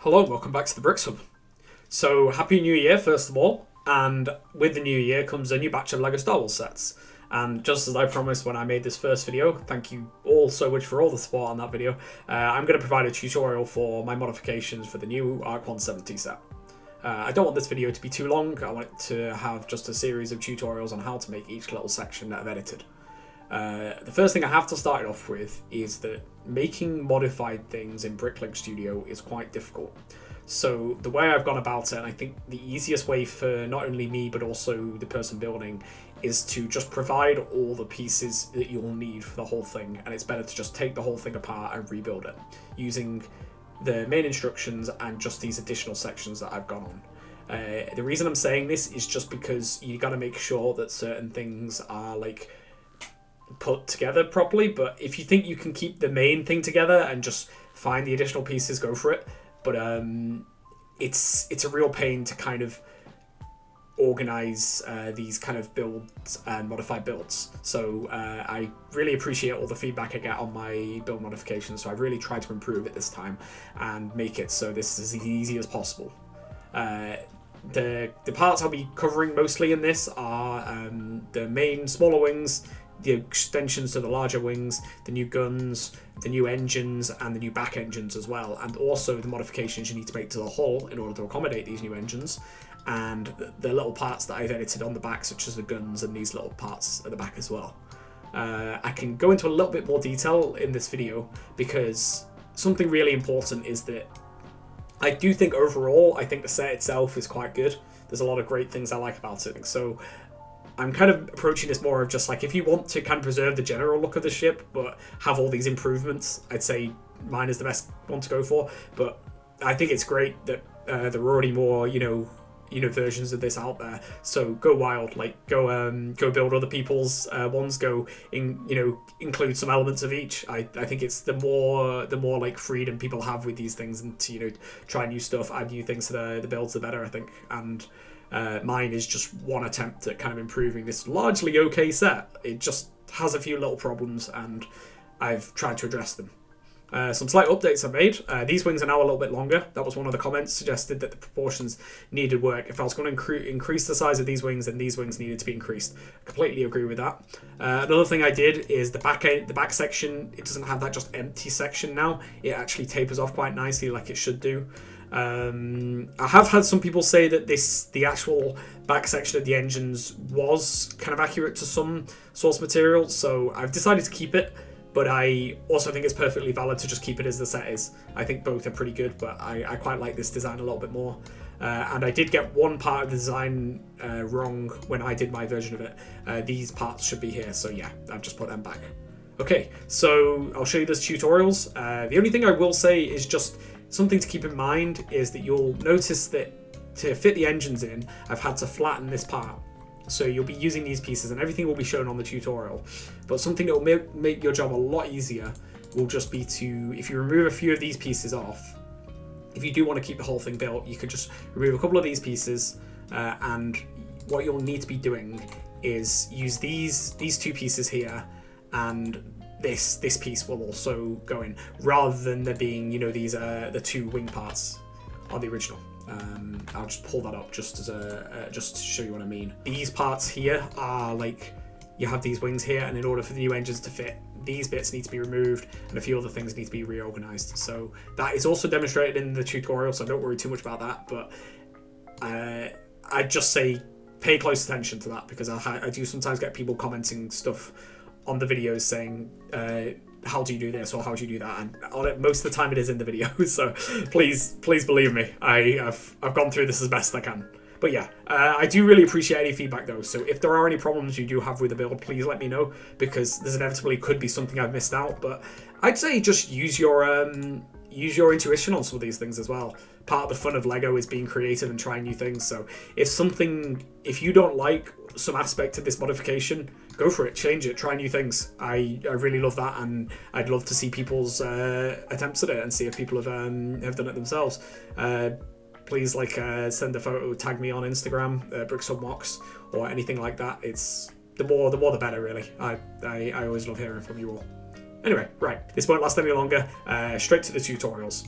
Hello, welcome back to the Bricks Hub. So, Happy New Year, first of all, and with the new year comes a new batch of LEGO Star Wars sets. And just as I promised when I made this first video, thank you all so much for all the support on that video, I'm going to provide a tutorial for my modifications for the new ARC-170 set. I don't want this video to be too long, I want it to have just a series of tutorials on how to make each little section that I've edited. The first thing I have to start off with is that making modified things in Bricklink Studio is quite difficult. So the way I've gone about it, and I think the easiest way for not only me but also the person building, is to just provide all the pieces that you'll need for the whole thing, and it's better to just take the whole thing apart and rebuild it using the main instructions and just these additional sections that I've gone on. The reason I'm saying this is just because you got to make sure that certain things are like put together properly, but if you think you can keep the main thing together and just find the additional pieces, go for it. But it's a real pain to kind of organize these kind of builds and modify builds. So I really appreciate all the feedback I get on my build modifications, so I've really tried to improve it this time and make it so this is as easy as possible. The parts I'll be covering mostly in this are the main smaller wings, the extensions to the larger wings, the new guns, the new engines, and the new back engines as well, and also the modifications you need to make to the hull in order to accommodate these new engines, and the little parts that I've edited on the back, such as the guns and these little parts at the back as well. I can go into a little bit more detail in this video because something really important is that I do think overall, I think the set itself is quite good. There's a lot of great things I like about it. So I'm kind of approaching this more of just like, if you want to kind of preserve the general look of the ship, but have all these improvements, I'd say mine is the best one to go for. But I think it's great that there are already more, you know, versions of this out there. So go wild, like go build other people's ones. Go include some elements of each. I think it's the more like freedom people have with these things and to try new stuff, add new things to the builds, the better I think. And mine is just one attempt at kind of improving this largely okay set. It just has a few little problems and I've tried to address them. Some slight updates I've made. These wings are now a little bit longer. That was one of the comments, suggested that the proportions needed work. If I was going to increase the size of these wings, then these wings needed to be increased. I completely agree with that. Another thing I did is the back section, it doesn't have that just empty section now. It actually tapers off quite nicely like it should do. I have had some people say that the actual back section of the engines was kind of accurate to some source material, so I've decided to keep it. But I also think it's perfectly valid to just keep it as the set is. I think both are pretty good, but I quite like this design a little bit more. And I did get one part of the design wrong when I did my version of it. These parts should be here, so yeah, I've just put them back. Okay, so I'll show you those tutorials. The only thing I will say is just something to keep in mind is that you'll notice that to fit the engines in, I've had to flatten this part. So you'll be using these pieces and everything will be shown on the tutorial. But something that will make your job a lot easier will just be to, if you remove a few of these pieces off, if you do want to keep the whole thing built, you could just remove a couple of these pieces and what you'll need to be doing is use these two pieces here, and this piece will also go in, rather than there being, these the two wing parts on the original. I'll just pull that up just as just to show you what I mean. These parts here are like, you have these wings here, and in order for the new engines to fit, these bits need to be removed and a few other things need to be reorganized. So that is also demonstrated in the tutorial, so don't worry too much about that. But I'd just say pay close attention to that, because I do sometimes get people commenting stuff on the videos saying, how do you do this or how do you do that, and most of the time it is in the video. So please believe me, I've gone through this as best I can. But yeah, I do really appreciate any feedback though, so if there are any problems you do have with the build, please let me know, because there's inevitably could be something I've missed out. But I'd say just use your intuition on some of these things as well. Part of the fun of LEGO is being creative and trying new things. So if you don't like some aspect of this modification, go for it, change it, try new things. I really love that, and I'd love to see people's attempts at it and see if people have done it themselves. Please send a photo, tag me on Instagram, BricksHubMox, or anything like that. It's the more the better, really. I always love hearing from you all. Anyway, right, this won't last any longer. Straight to the tutorials.